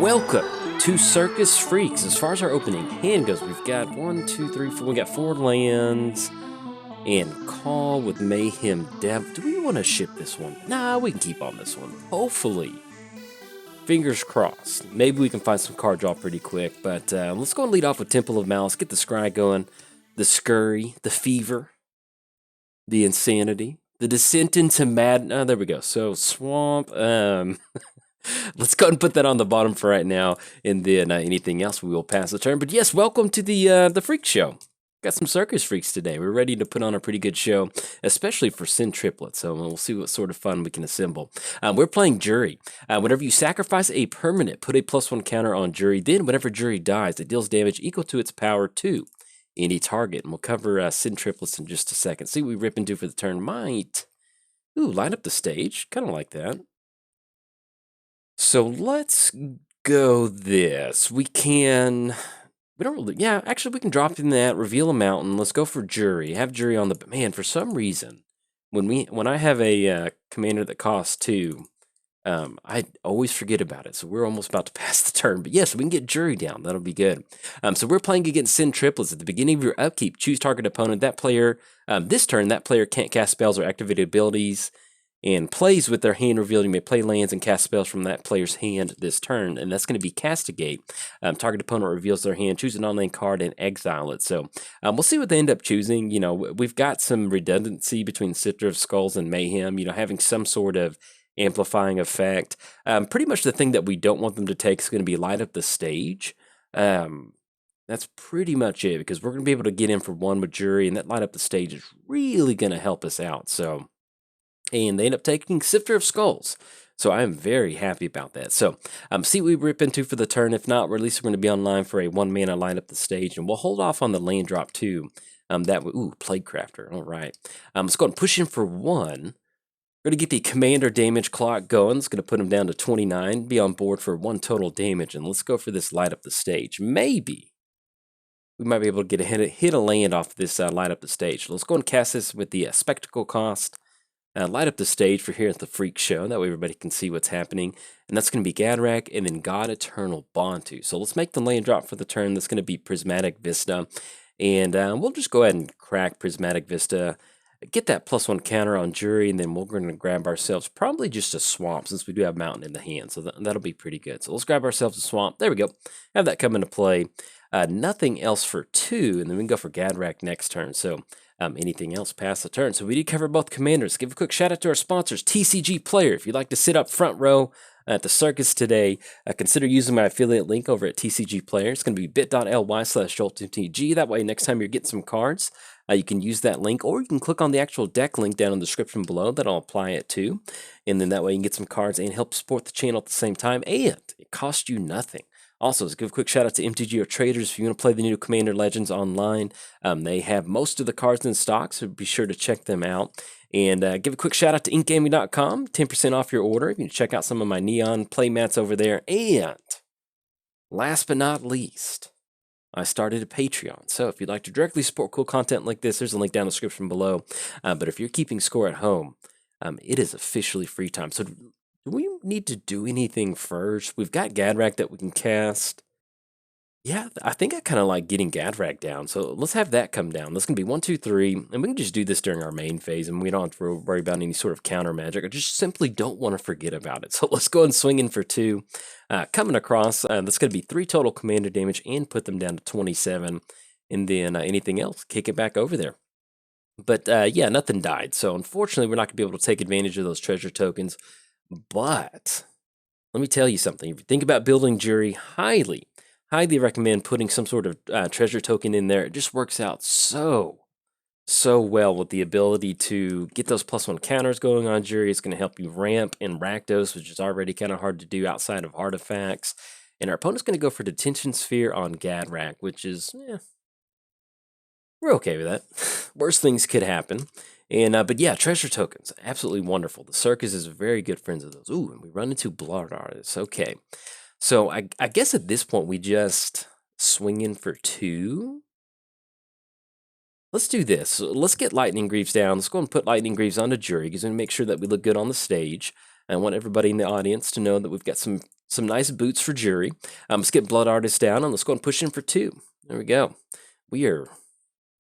Welcome to Circus Freaks. As far as our opening hand goes, we've got 1, 2, 3, 4. We got 4 lands and call with Mayhem Dev. Do we want to ship this one? Nah, we can keep on this one. Hopefully. Fingers crossed. Maybe we can find some card draw pretty quick. But let's go and lead off with Temple of Malice. Get the scry going. The scurry. The fever. The insanity. The descent into mad. Oh, there we go. So swamp. Let's go ahead and put that on the bottom for right now, and then anything else we will pass the turn. But yes, welcome to the Freak Show. Got some Circus Freaks today. We're ready to put on a pretty good show, especially for Sen Triplets. So we'll see what sort of fun we can assemble. We're playing Juri. Whenever you sacrifice a permanent, put a +1 counter on Juri. Then whenever Juri dies, it deals damage equal to its power to any target. And we'll cover Sen Triplets in just a second. See what we rip into for the turn. Might. Ooh, line up the stage. Kind of like that. So let's go this. We don't really, yeah, actually we can drop in that, reveal a mountain. Let's go for Juri. Have Juri on the, man, for some reason, when I have a commander that costs 2, I always forget about it. So we're almost about to pass the turn. But yes, we can get Juri down. That'll be good. So we're playing against Sen Triplets. At the beginning of your upkeep, choose target opponent. That player, this turn, that player can't cast spells or activated abilities and plays with their hand revealed. You may play lands and cast spells from that player's hand this turn, and that's going to be Castigate. Target opponent reveals their hand, choose a non-land card, and exile it. So we'll see what they end up choosing. You know, we've got some redundancy between Scepter of Skulls and Mayhem, you know, having some sort of amplifying effect. Pretty much the thing that we don't want them to take is going to be light up the stage. That's pretty much it, because we're going to be able to get in for 1 with Juri, and that light up the stage is really going to help us out. So... and they end up taking Sifter of Skulls. So I'm very happy about that. So see what we rip into for the turn. If not, at least we're going to be online for a 1-mana line up the stage. And we'll hold off on the land drop too. Plague Crafter. All right. Let's go and push in for 1. We're going to get the commander damage clock going. It's going to put him down to 29. Be on board for 1 total damage. And let's go for this light up the stage. Maybe we might be able to get hit a land off this light up the stage. So let's go and cast this with the spectacle cost. Light up the stage for here at the Freak Show. That way everybody can see what's happening. And that's going to be Gadrak and then God Eternal Bontu. So let's make the land drop for the turn. That's going to be Prismatic Vista. And we'll just go ahead and crack Prismatic Vista. Get that +1 counter on Juri. And then we're going to grab ourselves probably just a swamp, since we do have Mountain in the hand. So that'll be pretty good. So let's grab ourselves a swamp. There we go. Have that come into play. Nothing else for 2. And then we can go for Gadrak next turn. So... anything else past the turn. So we did cover both commanders. Give a quick shout out to our sponsors, TCG Player. If you'd like to sit up front row at the Circus today, consider using my affiliate link over at TCG Player. It's going to be bit.ly/JoltMTG. That way, next time you're getting some cards, you can use that link, or you can click on the actual deck link down in the description below. That'll apply it too. And then that way you can get some cards and help support the channel at the same time. And it costs you nothing. Also, let's give a quick shout out to MTGOTraders. If you want to play the new Commander Legends online, they have most of the cards in stock, so be sure to check them out. And give a quick shout out to inkgaming.com, 10% off your order. You can check out some of my neon playmats over there. And last but not least, I started a Patreon. So if you'd like to directly support cool content like this, there's a link down in the description below. But if you're keeping score at home, it is officially free time. So do we need to do anything first? We've got Gadrak that we can cast. Yeah, I think I kind of like getting Gadrak down. So let's have that come down. That's going to be 1, 2, 3. And we can just do this during our main phase. And we don't have to worry about any sort of counter magic. I just simply don't want to forget about it. So let's go and swing in for 2. Coming across, that's going to be 3 total commander damage and put them down to 27. And then anything else, kick it back over there. But yeah, nothing died. So unfortunately, we're not going to be able to take advantage of those treasure tokens. But let me tell you something. If you think about building Juri, highly recommend putting some sort of treasure token in there. It just works out so well with the ability to get those +1 counters going on Juri. It's going to help you ramp and Rakdos, which is already kind of hard to do outside of artifacts. And our opponent's going to go for Detention Sphere on Gadrak, which is, we're okay with that. Worst things could happen. And but yeah, treasure tokens, absolutely wonderful. The Circus is very good friends of those. Ooh, and we run into Blood Artists. Okay, so I guess at this point we just swing in for 2. Let's do this. Let's get Lightning Greaves down. Let's go and put Lightning Greaves onto Juri, because we make sure that we look good on the stage. I want everybody in the audience to know that we've got some some nice boots for Juri. Let's get Blood Artist down, and let's go and push in for 2. There we go. We are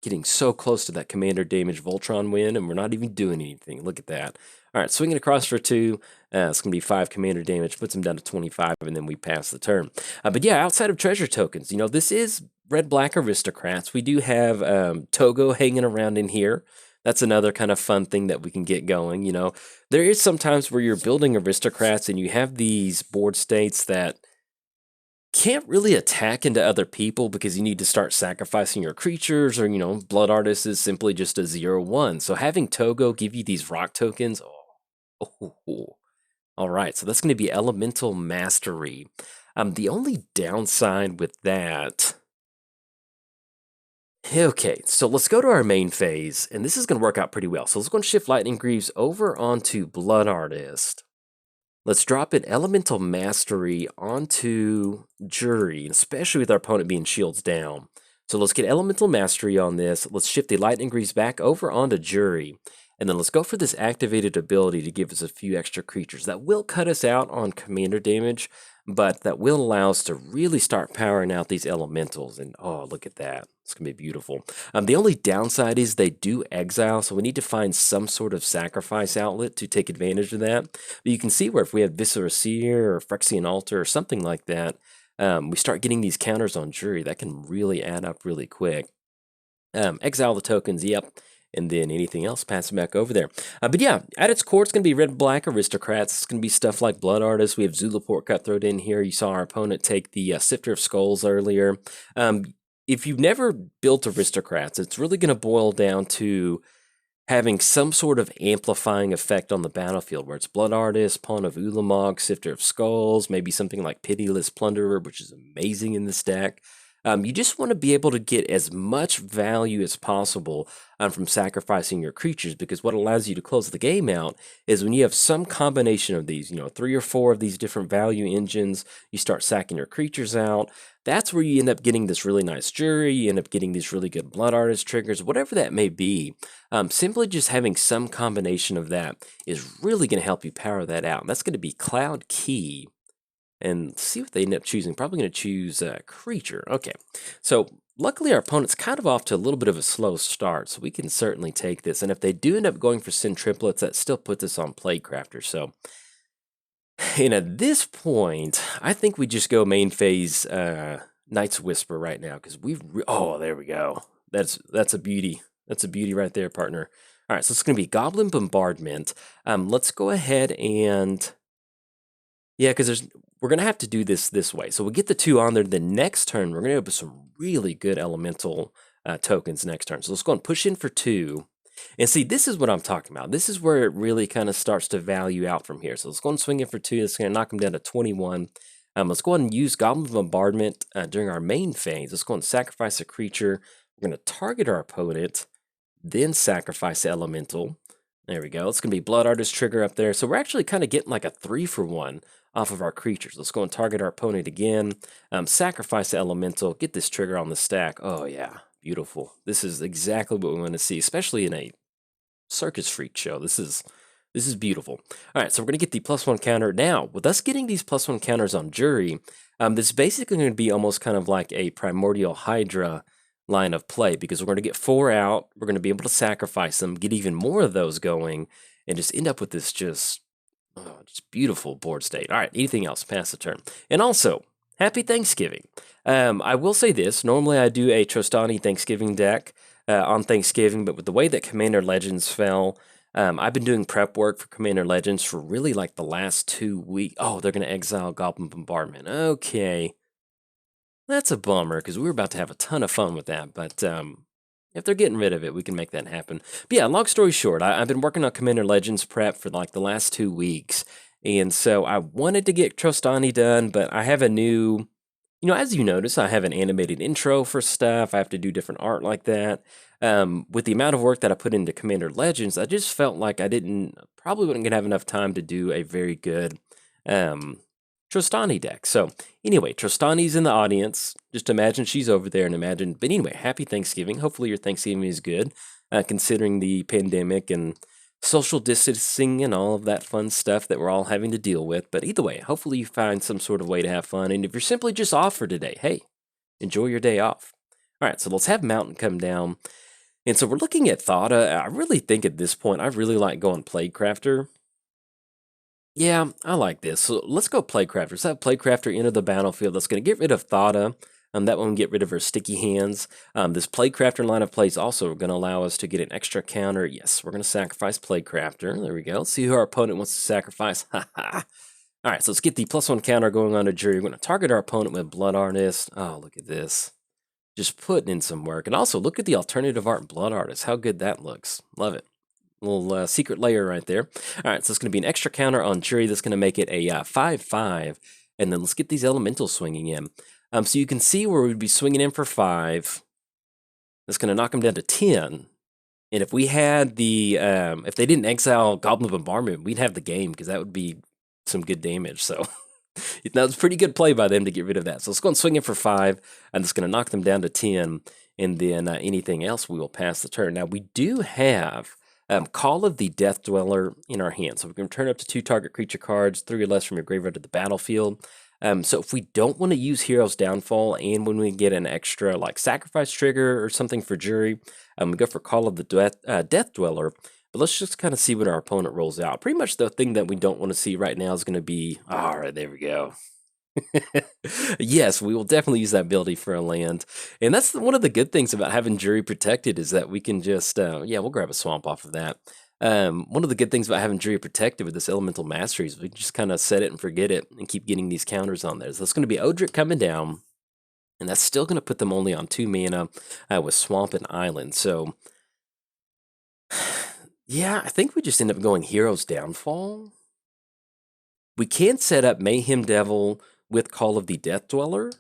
getting so close to that commander damage Voltron win, and we're not even doing anything. Look at that. All right, swinging across for 2. It's going to be 5 commander damage, puts him down to 25, and then we pass the turn. But yeah, outside of treasure tokens, this is red-black aristocrats. We do have Togo hanging around in here. That's another kind of fun thing that we can get going. There is sometimes where you're building aristocrats and you have these board states that can't really attack into other people because you need to start sacrificing your creatures, or Blood Artist is simply just a 0/1. So having Togo give you these rock tokens, all right, so that's going to be Elemental Mastery. The only downside with that, okay, so let's go to our main phase, and this is going to work out pretty well. So let's go and shift Lightning Greaves over onto Blood Artist. Let's drop in Elemental Mastery onto Juri, especially with our opponent being shields down. So let's get Elemental Mastery on this. Let's shift the Lightning Greaves back over onto Juri. And then let's go for this activated ability to give us a few extra creatures. That will cut us out on commander damage, but that will allow us to really start powering out these elementals. And oh, look at that. It's going to be beautiful. The only downside is they do exile, so we need to find some sort of sacrifice outlet to take advantage of that. But you can see where if we have Viscera Seer or Phyrexian Altar or something like that, we start getting these counters on Juri. That can really add up really quick. Exile the tokens, yep. And then anything else, pass it back over there. But yeah, at its core, it's going to be red-black aristocrats. It's going to be stuff like Blood Artists. We have Zulaport Cutthroat in here. You saw our opponent take the Sifter of Skulls earlier. If you've never built aristocrats, it's really going to boil down to having some sort of amplifying effect on the battlefield, where it's Blood Artist, Pawn of Ulamog, Sifter of Skulls, maybe something like Pitiless Plunderer, which is amazing in this deck. You just want to be able to get as much value as possible from sacrificing your creatures, because what allows you to close the game out is when you have some combination of these, 3 or 4 of these different value engines, you start sacking your creatures out. That's where you end up getting this really nice Juri, you end up getting these really good Blood Artist triggers, whatever that may be. Simply just having some combination of that is really going to help you power that out. And that's going to be Cloud Key. And see what they end up choosing. Probably going to choose Creature. Okay, so luckily our opponent's kind of off to a little bit of a slow start, so we can certainly take this. And if they do end up going for Sen Triplets, that still puts us on Plaguecrafter. So, and at this point, I think we just go main phase Night's Whisper right now, because oh, there we go. That's a beauty. That's a beauty right there, partner. All right, so it's going to be Goblin Bombardment. Let's go ahead and... yeah, because we're going to have to do this way. So we'll get the 2 on there. The next turn, we're going to open some really good elemental tokens next turn. So let's go and push in for 2. And see, this is what I'm talking about. This is where it really kind of starts to value out from here. So let's go and swing in for 2. That's going to knock them down to 21. Let's go ahead and use Goblin Bombardment during our main phase. Let's go and sacrifice a creature. We're going to target our opponent, then sacrifice the elemental. There we go. It's going to be Blood Artist trigger up there. So we're actually kind of getting like a 3-for-1 off of our creatures. Let's go and target our opponent again. Sacrifice the elemental. Get this trigger on the stack. Oh yeah, beautiful. This is exactly what we want to see, especially in a Circus Freak show. This is beautiful. All right, so we're going to get the +1 counter. Now, with us getting these +1 counters on Juri, this is basically going to be almost kind of like a Primordial Hydra line of play, because we're going to get 4 out. We're going to be able to sacrifice them, get even more of those going, and just end up with this just beautiful board state. All right, anything else? Pass the turn. And also, happy Thanksgiving. I will say this. Normally, I do a Trostani Thanksgiving deck on Thanksgiving, but with the way that Commander Legends fell, I've been doing prep work for Commander Legends for really like the last 2 weeks. Oh, they're going to exile Goblin Bombardment. Okay. That's a bummer, because we were about to have a ton of fun with that, but if they're getting rid of it, we can make that happen. But yeah, long story short, I've been working on Commander Legends prep for like the last 2 weeks, and so I wanted to get Trostani done, but I have a new, as you notice, I have an animated intro for stuff. I have to do different art like that. With the amount of work that I put into Commander Legends, I just felt like probably wouldn't gonna have enough time to do a very good Trostani deck. So anyway, Trostani's in the audience. Just imagine she's over there and imagine. But anyway, happy Thanksgiving. Hopefully your Thanksgiving is good, considering the pandemic and social distancing and all of that fun stuff that we're all having to deal with. But either way, hopefully you find some sort of way to have fun. And if you're simply just off for today, hey, enjoy your day off. All right, so let's have Mountain come down. And so we're looking at Thoughta. I really think at this point, I really like going Plaguecrafter. Yeah, I like this. So let's go Plaguecrafter. Let's have Plaguecrafter enter the battlefield. That's going to get rid of Thoughta. That one get rid of her sticky hands. This Plaguecrafter line of play is also going to allow us to get an extra counter. Yes, we're going to sacrifice Plaguecrafter. There we go. Let's see who our opponent wants to sacrifice. Ha ha. All right, so let's get the +1 counter going on to Juri. We're going to target our opponent with Blood Artist. Oh, look at this. Just putting in some work. And also, look at the alternative art Blood Artist. How good that looks. Love it. Little secret layer right there. All right, so it's going to be an extra counter on Juri. That's going to make it a 5/5. And then let's get these elementals swinging in. So you can see where we'd be swinging in for 5. That's going to knock them down to 10. And if we had the, if they didn't exile Goblin Bombardment, we'd have the game because that would be some good damage. So that was pretty good play by them to get rid of that. So let's go and swing in for 5. And it's going to knock them down to 10. And then anything else, we will pass the turn. Now, we do have Call of the Death Dweller in our hand. So we can turn up to 2 target creature cards, 3 or less from your graveyard to the battlefield. So if we don't want to use Hero's Downfall, and when we get an extra like sacrifice trigger or something for Juri, we go for Call of the Death Dweller. But let's just kind of see what our opponent rolls out. Pretty much the thing that we don't want to see right now is going to be, all right, there we go. Yes, we will definitely use that ability for a land. And that's one of the good things about having Juri protected is that we can just, yeah, we'll grab a swamp off of that. One of the good things about having Juri protected with this Elemental Mastery is we can just kind of set it and forget it and keep getting these counters on there. So it's going to be Odric coming down, and that's still going to put them only on 2 mana with Swamp and Island. So, yeah, I think we just end up going Hero's Downfall. We can set up Mayhem Devil with Call of the Death Dweller.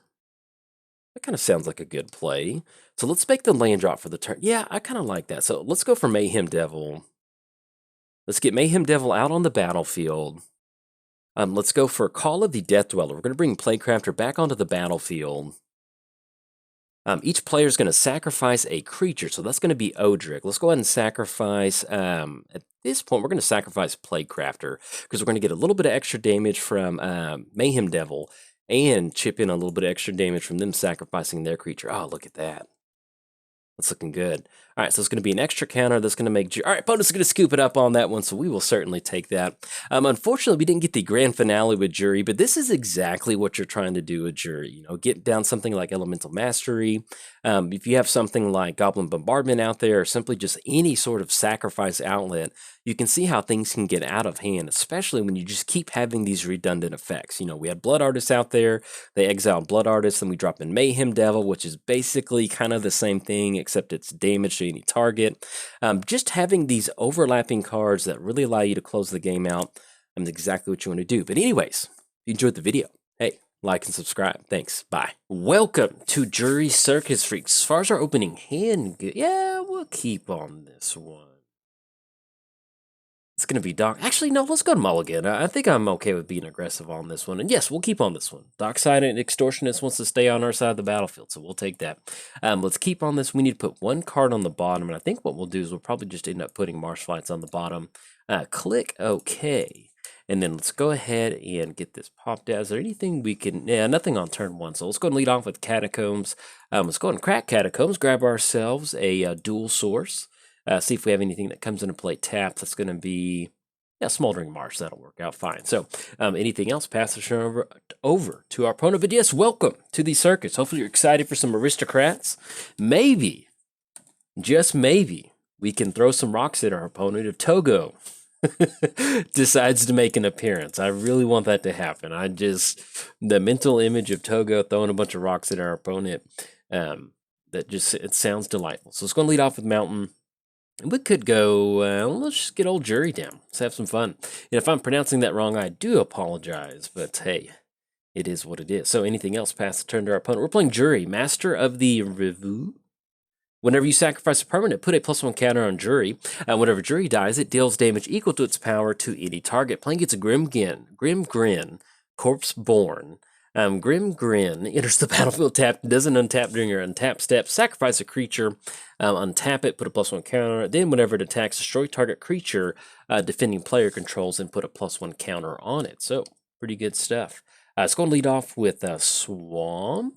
That kind of sounds like a good play. So let's make the land drop for the turn. Yeah, I kind of like that. So let's go for Mayhem Devil. Let's get Mayhem Devil out on the battlefield. Let's go for Call of the Death Dweller. We're going to bring Plaguecrafter back onto the battlefield. Each player is going to sacrifice a creature, so that's going to be Odric. Let's go ahead and sacrifice, at this point, we're going to sacrifice Plaguecrafter, because we're going to get a little bit of extra damage from Mayhem Devil, and chip in a little bit of extra damage from them sacrificing their creature. Oh, look at that. That's looking good. All right, so it's going to be an extra counter that's going to make... All right, opponent's going to scoop it up on that one, so we will certainly take that. Unfortunately, we didn't get the grand finale with Juri, but this is exactly what you're trying to do with Juri. You know, get down something like Elemental Mastery. If you have something like Goblin Bombardment out there, or simply just any sort of sacrifice outlet, you can see how things can get out of hand, especially when you just keep having these redundant effects. You know, we had Blood Artists out there. They exiled Blood Artists, then we drop in Mayhem Devil, which is basically kind of the same thing, except it's damage to any target. Just having these overlapping cards that really allow you to close the game out is exactly what you want to do. But anyways, if you enjoyed the video, hey, like and subscribe. Thanks. Bye. Welcome to Juri Circus Freaks. As far as our opening hand, yeah, we'll keep on this one. It's going to be Doc. Actually, no, let's go to Mulligan. I think I'm okay with being aggressive on this one. And yes, we'll keep on this one. Dockside and Extortionist wants to stay on our side of the battlefield, so we'll take that. Let's keep on this. We need to put 1 card on the bottom, and I think what we'll do is we'll probably just end up putting Marsh Flights on the bottom. Click OK. And then let's go ahead and get this popped out. Is there anything we can... Yeah, nothing on turn 1. So let's go and lead off with Catacombs. Let's go and crack Catacombs. Grab ourselves a dual source. See if we have anything that comes into play tapped. That's going to be, yeah, Smoldering Marsh. That'll work out fine. So anything else, pass the turn over to our opponent. But yes, welcome to the circus. Hopefully you're excited for some aristocrats. Maybe, just maybe, we can throw some rocks at our opponent if Togo decides to make an appearance. I really want that to happen. The mental image of Togo throwing a bunch of rocks at our opponent, it sounds delightful. So let's go and lead off with Mountain. We could go, let's just get old Juri down. Let's have some fun. And if I'm pronouncing that wrong, I do apologize. But hey, it is what it is. So anything else, pass the turn to our opponent. We're playing Juri, Master of the Revue. Whenever you sacrifice a permanent, put a +1 counter on Juri. Whenever Juri dies, it deals damage equal to its power to any target. Playing its Grimgrin, Corpse Born. Grimgrin enters the battlefield tapped, doesn't untap during your untap step. Sacrifice a creature, untap it, put a +1 counter on it. Then, whenever it attacks, destroy target creature defending player controls and put a +1 counter on it. So, pretty good stuff. It's going to lead off with Swamp.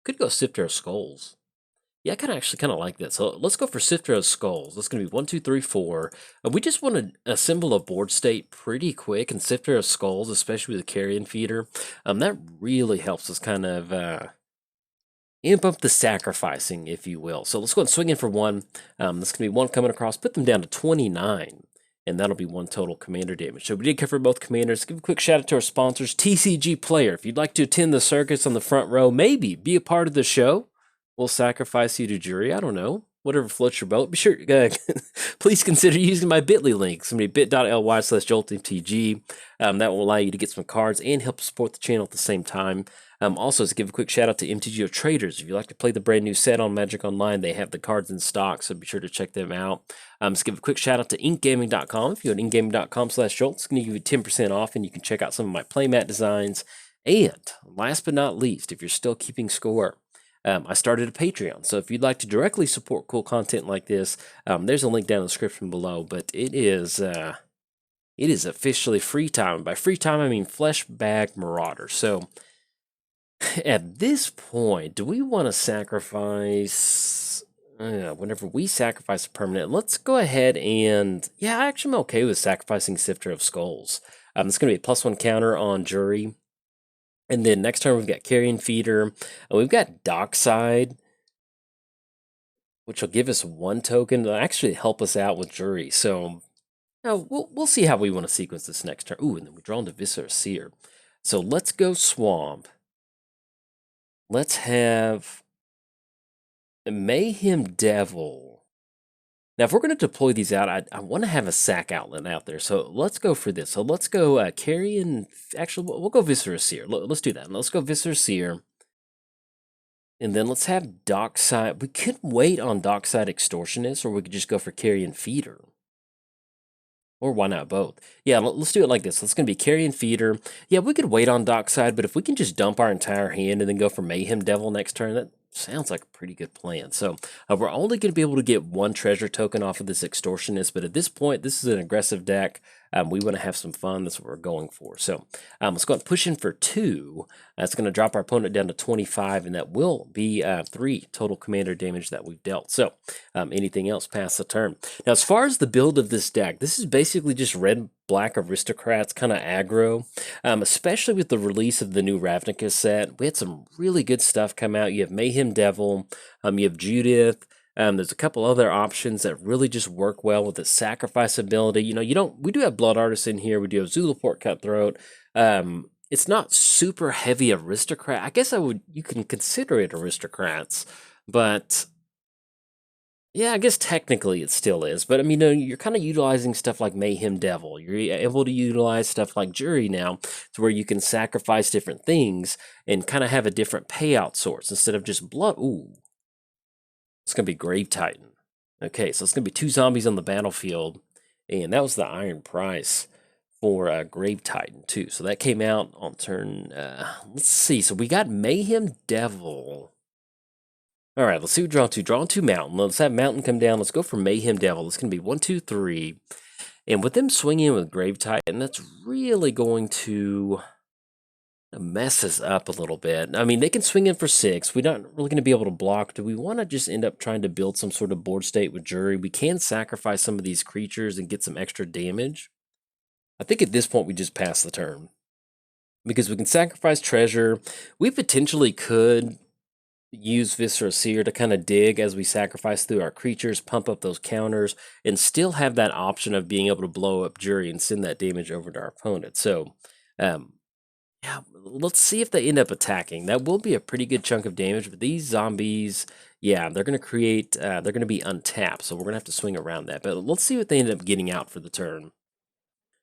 Could go Sifter of Skulls. Yeah, I actually kind of like that. So let's go for Sifter of Skulls. That's going to be 1, 2, 3, 4. We just want to assemble a board state pretty quick, and Sifter of Skulls, especially with a carrion feeder, that really helps us kind of amp up the sacrificing, if you will. So let's go and swing in for 1. That's going to be 1 coming across. Put them down to 29. And that'll be 1 total commander damage. So we did cover both commanders. Give a quick shout out to our sponsors, TCG Player. If you'd like to attend the circus on the front row, maybe be a part of the show, we'll sacrifice you to Juri. I don't know. Whatever floats your boat. Be sure, please consider using my bit.ly link. Somebody bit.ly/JoltMTG. That will allow you to get some cards and help support the channel at the same time. Also, to give a quick shout out to MTGOTraders. If you like to play the brand new set on Magic Online, they have the cards in stock, so be sure to check them out. Just give a quick shout out to inkgaming.com. If you go to inkgaming.com/Jolt, it's going to give you 10% off, and you can check out some of my playmat designs. And last but not least, if you're still keeping score, I started a Patreon, so if you'd like to directly support cool content like this, there's a link down in the description below. But it is officially free time. By free time, I mean Flesh Bag Marauder. So at this point, do we want to sacrifice? Whenever we sacrifice a permanent, let's go ahead and yeah, actually I'm okay with sacrificing Sifter of Skulls. It's going to be a +1 counter on Juri. And then next turn, we've got Carrion Feeder. And we've got Dockside, which will give us 1 token to actually help us out with Juri. So we'll see how we want to sequence this next turn. Ooh, and then we draw into Viscera Seer. So let's go Swamp. Let's have Mayhem Devil. Now, if we're going to deploy these out, I want to have a sack outlet out there. So let's go for this. So let's go Carrion. Actually, we'll go Viscera Seer. Let's do that. Let's go Viscera Seer. And then let's have Dockside. We could wait on Dockside Extortionist, or we could just go for Carrion Feeder. Or why not both? Yeah, let's do it like this. It's going to be Carrion Feeder. Yeah, we could wait on Dockside, but if we can just dump our entire hand and then go for Mayhem Devil next turn, that sounds like a pretty good plan. So we're only going to be able to get 1 treasure token off of this Extortionist, but at this point, this is an aggressive deck. We want to have some fun. That's what we're going for. So let's go and push in for 2. That's going to drop our opponent down to 25, and that will be 3 total commander damage that we've dealt. So anything else past the turn. Now, as far as the build of this deck, this is basically just red-black aristocrats, kind of aggro, especially with the release of the new Ravnica set. We had some really good stuff come out. You have Mayhem Devil, you have Judith. There's a couple other options that really just work well with the sacrifice ability. You know, we do have Blood Artists in here. We do have Zulaport Cutthroat. It's not super heavy aristocrat. I guess you can consider it aristocrats, but yeah, I guess technically it still is. But I mean, you're kind of utilizing stuff like Mayhem Devil. You're able to utilize stuff like Juri now, to where you can sacrifice different things and kind of have a different payout source instead of just blood. Ooh. It's going to be Grave Titan. Okay, so it's going to be 2 zombies on the battlefield. And that was the iron price for Grave Titan, too. So that came out on turn... let's see. So we got Mayhem Devil. All right, let's see what we're drawing to. Drawing to Mountain. Let's have Mountain come down. Let's go for Mayhem Devil. It's going to be 1, 2, 3. And with them swinging with Grave Titan, that's really going to... mess us up a little bit. I mean, they can swing in for 6. We're not really going to be able to block. Do we want to just end up trying to build some sort of board state with Juri? We can sacrifice some of these creatures and get some extra damage. I think at this point we just pass the turn, because we can sacrifice treasure. We potentially could use Viscera Seer to kind of dig as we sacrifice through our creatures, pump up those counters, and still have that option of being able to blow up Juri and send that damage over to our opponent. So, yeah, let's see if they end up attacking. That will be a pretty good chunk of damage, but these zombies, yeah, they're going to create, they're going to be untapped, so we're going to have to swing around that. But let's see what they end up getting out for the turn.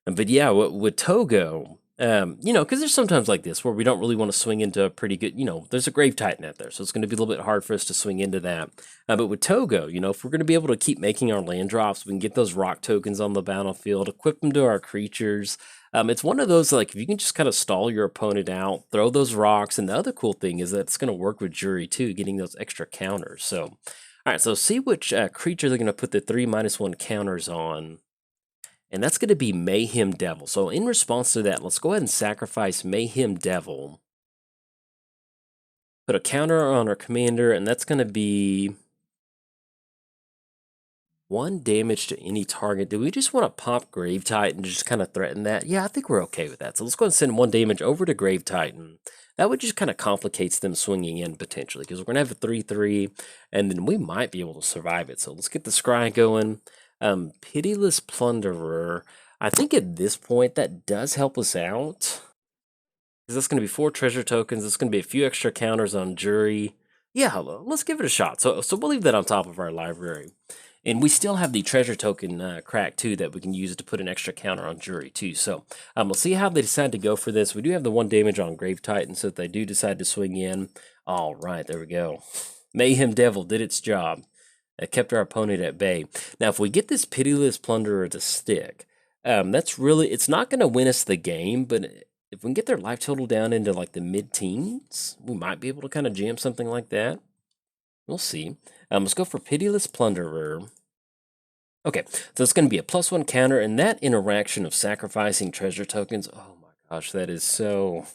But yeah, with Togo, You know, because there's sometimes like this where we don't really want to swing into a pretty good, you know, there's a Grave Titan out there, so it's going to be a little bit hard for us to swing into that. But with Togo, you know, if we're going to be able to keep making our land drops, we can get those rock tokens on the battlefield, equip them to our creatures. It's one of those, like, if you can just kind of stall your opponent out, throw those rocks, and the other cool thing is that it's going to work with Juri too, getting those extra counters. So, all right, so see which creature they're going to put the 3/1 counters on. And that's going to be Mayhem Devil. So in response to that, let's go ahead and sacrifice Mayhem Devil. Put a counter on our commander, and that's going to be 1 damage to any target. Do we just want to pop Grave Titan and just kind of threaten that? Yeah, I think we're okay with that. So let's go ahead and send 1 damage over to Grave Titan. That would just kind of complicates them swinging in potentially, because we're going to have a 3/3, and then we might be able to survive it. So let's get the scry going. Pitiless Plunderer. I think at this point that does help us out, because that's going to be 4 treasure tokens. It's going to be a few extra counters on Juri. Yeah, let's give it a shot. So we'll leave that on top of our library. And we still have the treasure token crack too that we can use to put an extra counter on Juri too. So we'll see how they decide to go for this. We do have the 1 damage on Grave Titan, so if they do decide to swing in. All right, there we go. Mayhem Devil did its job. It kept our opponent at bay. Now, if we get this Pitiless Plunderer to stick, that's really, it's not going to win us the game, but if we can get their life total down into like the mid-teens, we might be able to kind of jam something like that. We'll see. Let's go for Pitiless Plunderer. Okay, so it's going to be a +1 counter, and that interaction of sacrificing treasure tokens, oh my gosh, that is so...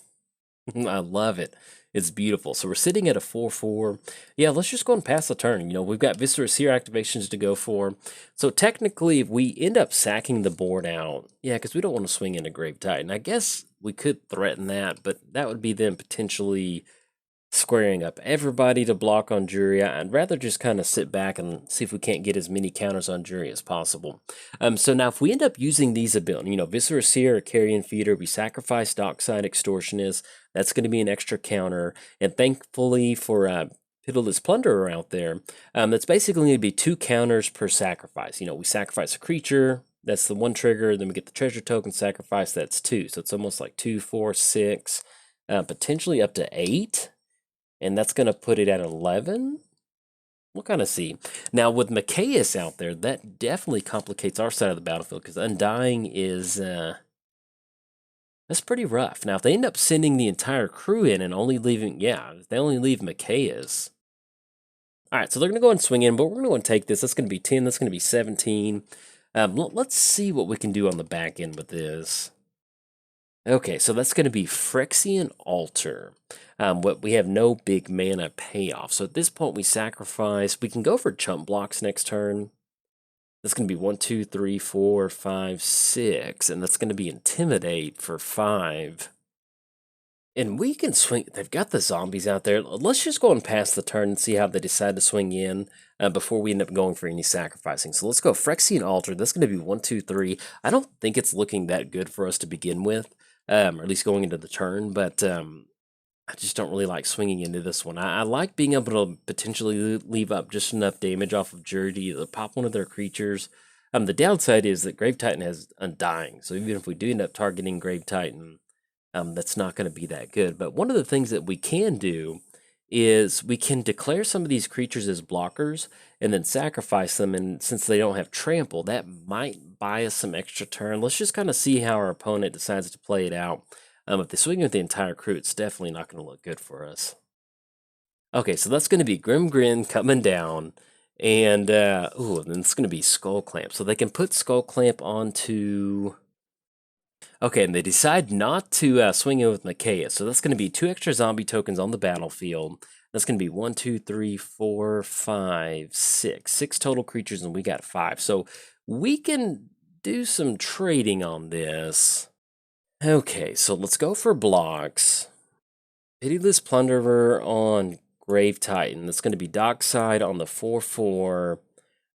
I love it. It's beautiful. So we're sitting at a 4/4. Yeah, let's just go and pass the turn. You know, we've got Viscera Seer activations to go for. So technically, if we end up sacking the board out, yeah, because we don't want to swing into Grave Titan. I guess we could threaten that, but that would be them potentially squaring up everybody to block on Juri. I'd rather just kind of sit back and see if we can't get as many counters on Juri as possible. So now if we end up using these abilities, you know, Viscera Seer or Carrion Feeder, we sacrifice Dockside Extortionist. That's going to be an extra counter. And thankfully for Pitiless Plunderer out there, that's basically going to be 2 counters per sacrifice. You know, we sacrifice a creature, that's the 1 trigger, then we get the treasure token sacrifice, that's 2. So it's almost like 2, 4, 6, potentially up to 8. And that's going to put it at 11. We'll kind of see. Now, with Mikaeus out there, that definitely complicates our side of the battlefield, because Undying is... that's pretty rough. Now, if they end up sending the entire crew in and only leaving... yeah, if they only leave Mikaeus... all right, so they're going to go and swing in, but we're going to go and take this. That's going to be 10. That's going to be 17. Let's see what we can do on the back end with this. Okay, so that's going to be Phyrexian Altar. What we have no big mana payoff. So at this point, we sacrifice. We can go for chump blocks next turn. That's going to be 1, 2, 3, 4, 5, 6. And that's going to be Intimidate for 5. And we can swing. They've got the zombies out there. Let's just go and pass the turn and see how they decide to swing in before we end up going for any sacrificing. So let's go Phyrexian Altar. That's going to be 1, 2, 3. I don't think it's looking that good for us to begin with, or at least going into the turn. But I just don't really like swinging into this one. I like being able to potentially leave up just enough damage off of Juri to pop one of their creatures. The downside is that Grave Titan has Undying. So even if we do end up targeting Grave Titan, that's not going to be that good. But one of the things that we can do is we can declare some of these creatures as blockers and then sacrifice them. And since they don't have trample, that might buy us some extra turn. Let's just kind of see how our opponent decides to play it out. If they swing with the entire crew, it's definitely not going to look good for us. Okay, so that's going to be Grimgrin coming down. And, ooh, then it's going to be Skull Clamp. So they can put Skull Clamp onto... okay, and they decide not to swing in with Mikaeus. So that's going to be 2 extra zombie tokens on the battlefield. That's going to be 1, 2, 3, 4, 5, 6. 6 total creatures, and we got 5. So we can do some trading on this. Okay, so let's go for blocks. Pitiless Plunderer on Grave Titan. That's going to be Dockside on the 4/4.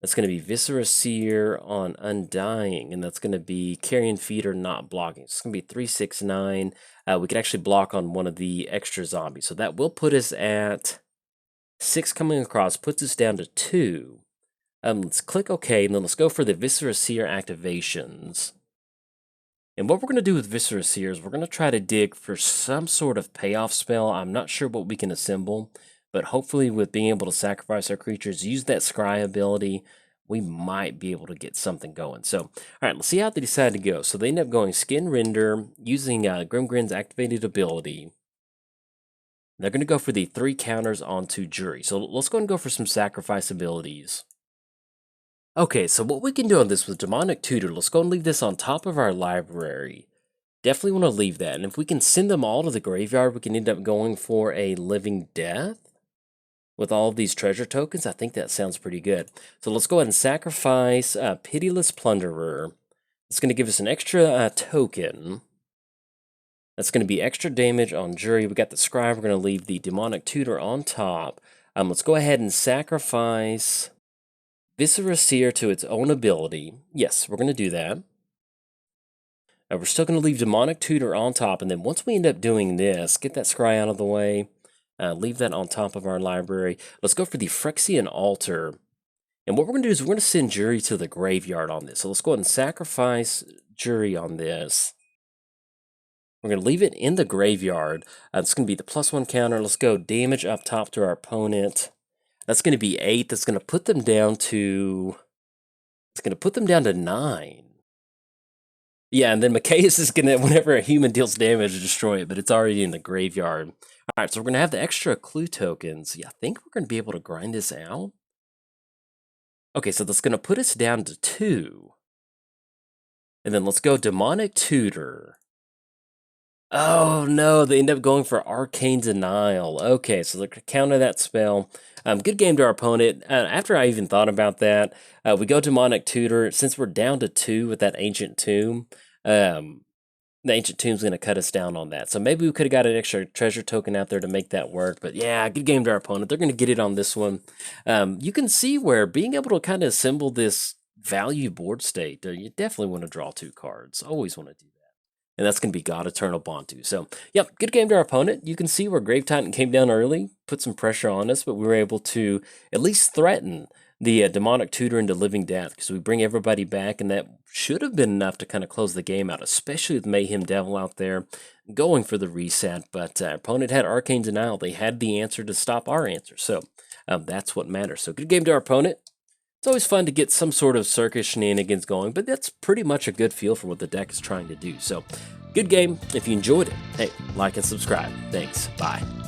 That's going to be Viscera Seer on Undying, and that's going to be Carrion Feeder not blocking. So it's going to be 3, 6, 9. We can actually block on one of the extra zombies. So that will put us at 6 coming across, puts us down to 2. Let's click OK, and then let's go for the Viscera Seer activations. And what we're going to do with Viscera Seer is we're going to try to dig for some sort of payoff spell. I'm not sure what we can assemble, but hopefully with being able to sacrifice our creatures, use that scry ability, we might be able to get something going. So, all right, let's see how they decide to go. So they end up going Skin Render, using Grimgrin's activated ability. They're going to go for the 3 counters onto Juri. So let's go and go for some sacrifice abilities. Okay, so what we can do on this with Demonic Tutor, let's go and leave this on top of our library. Definitely want to leave that. And if we can send them all to the graveyard, we can end up going for a Living Death with all of these treasure tokens. I think that sounds pretty good. So let's go ahead and sacrifice Pitiless Plunderer. It's going to give us an extra token. That's going to be extra damage on Juri. We got the Scribe. We're going to leave the Demonic Tutor on top. Let's go ahead and sacrifice Viscera Seer to its own ability. Yes, we're going to do that. We're still going to leave Demonic Tutor on top, and then once we end up doing this, get that Scry out of the way, leave that on top of our library. Let's go for the Phyrexian Altar. And what we're going to do is we're going to send Juri to the graveyard on this. So let's go ahead and sacrifice Juri on this. We're going to leave it in the graveyard. It's going to be the +1 counter. Let's go damage up top to our opponent. That's going to be 8. That's going to put them down to... It's going to put them down to 9. Yeah, and then Macias is going to, whenever a human deals damage, destroy it, but it's already in the graveyard. All right, so we're going to have the extra clue tokens. Yeah, I think we're going to be able to grind this out. Okay, so that's going to put us down to 2. And then let's go Demonic Tutor. Oh, no, they end up going for Arcane Denial. Okay, so they're going to counter that spell. Good game to our opponent. After I even thought about that, we go Demonic Tutor. Since we're down to 2 with that Ancient Tomb, the Ancient Tomb's going to cut us down on that. So maybe we could have got an extra treasure token out there to make that work. But yeah, good game to our opponent. They're going to get it on this one. You can see where being able to kind of assemble this value board state, you definitely want to draw 2 cards. Always want to do that. And that's going to be God Eternal Bontu. So, yep, good game to our opponent. You can see where Grave Titan came down early, put some pressure on us, but we were able to at least threaten the Demonic Tutor into Living Death, because we bring everybody back, and that should have been enough to kind of close the game out, especially with Mayhem Devil out there going for the reset. But our opponent had Arcane Denial. They had the answer to stop our answer. So, that's what matters. So, good game to our opponent. It's always fun to get some sort of Circus shenanigans going, but that's pretty much a good feel for what the deck is trying to do. So, good game. If you enjoyed it, hey, like and subscribe. Thanks. Bye.